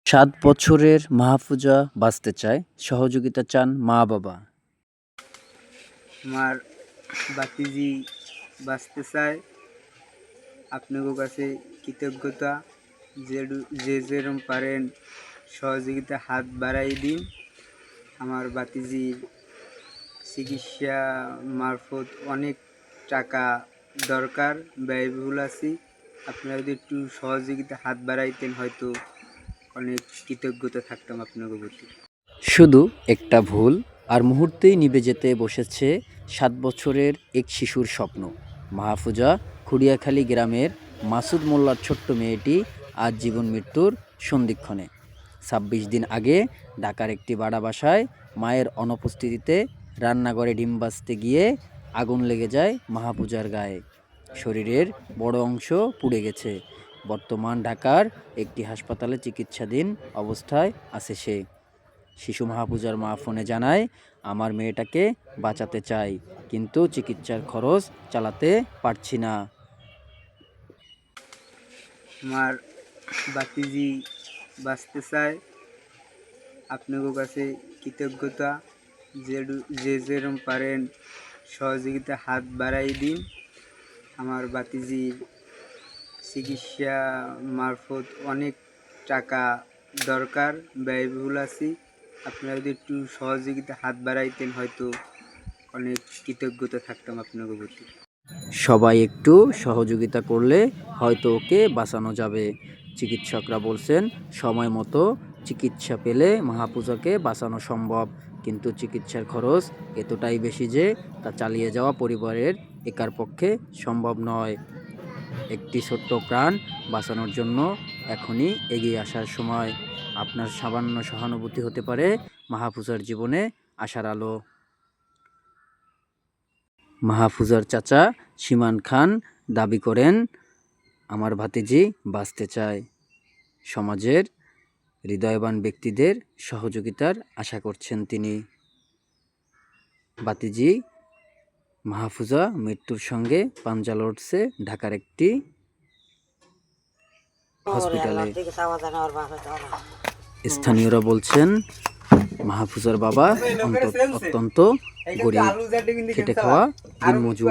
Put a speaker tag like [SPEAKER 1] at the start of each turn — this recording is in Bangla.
[SPEAKER 1] ৭ বছরের মাহফুজা বাঁচতে চায়, সহযোগিতা চান মা-বাবা।
[SPEAKER 2] আমার বাতিজি বাঁচতে চায়, আপনাদের কাছে কৃতজ্ঞতা। যে যেরকম পারেন সহযোগিতা হাত বাড়াই দিন। আমার বাতিজির চিকিৎসা মারফত অনেক টাকা দরকার, ব্যয়বহুল আছি। আপনারা যদি একটু সহযোগিতা হাত বাড়াইতেন হয়তো অনেক কৃতজ্ঞতা থাকতাম আপনাদের প্রতি।
[SPEAKER 1] শুধু একটা ভুল আর মুহূর্তেই নিভে যেতে বসেছে ৭ বছরের এক শিশুর স্বপ্ন। মাহফুজা খুড়িয়াখালী গ্রামের মাসুদ মোল্লার ছোট্ট মেয়েটি আজ জীবন মৃত্যুর সন্ধিক্ষণে। ২৬ দিন আগে ঢাকার একটি ভাড়া বাসায় মায়ের অনুপস্থিতিতে রান্নাঘরে ডিম ভাজতে গিয়ে আগুন লেগে যায় মাহফুজার গায়ে। শরীরের বড় অংশ পুড়ে গেছে। বর্তমান ঢাকার একটি হাসপাতালে চিকিৎসাধীন অবস্থায় আছে সে। শিশু মাহফুজার মা ফোনে জানায়, আমার মেয়েটাকে বাঁচাতে চাই, কিন্তু চিকিৎসার খরচ চালাতে পারছি না।
[SPEAKER 2] আমার বাতিজি বাঁচতে চায়, আপনাদের কাছে কৃতজ্ঞতা। যে যেরকম পারেন সহযোগিতা হাত বাড়াই দিন। আমার বাতিজির চিকিৎসা মারফত অনেক টাকা দরকার, ব্যয়বহুল আছি। আপনারা যদি একটু সহযোগিতা হাত বাড়াইতেন হয়তো অনেক কৃতজ্ঞতা থাকতাম আপনাদের প্রতি।
[SPEAKER 1] সবাই একটু সহযোগিতা করলে হয়তো ওকে বাঁচানো যাবে। চিকিৎসকরা বলছেন, সময় মতো চিকিৎসা পেলে মাহফুজাকে বাঁচানো সম্ভব, কিন্তু চিকিৎসার খরচ এতটাই বেশি যে তা চালিয়ে যাওয়া পরিবারের একার পক্ষে সম্ভব নয়। একটি ছোট্ট প্রাণ বাঁচানোর জন্য এখনই এগিয়ে আসার সময়। আপনার সামান্য সহানুভূতি হতে পারে মাহফুজার জীবনে আশার আলো। মাহফুজার চাচা সীমান খান দাবি করেন, আমার ভাতিজি বাঁচতে চায়। সমাজের হৃদয়বান ব্যক্তিদের সহযোগিতার আশা করছেন তিনি। ভাতিজি মাহফুজা মৃত্যুর সঙ্গে পাঞ্জা লড়ছে ঢাকার একটি হসপিটালে। স্থানীয়রা বলছেন, মাহফুজার বাবা অত্যন্ত গরিব, খেটে খাওয়া দিনমজুর।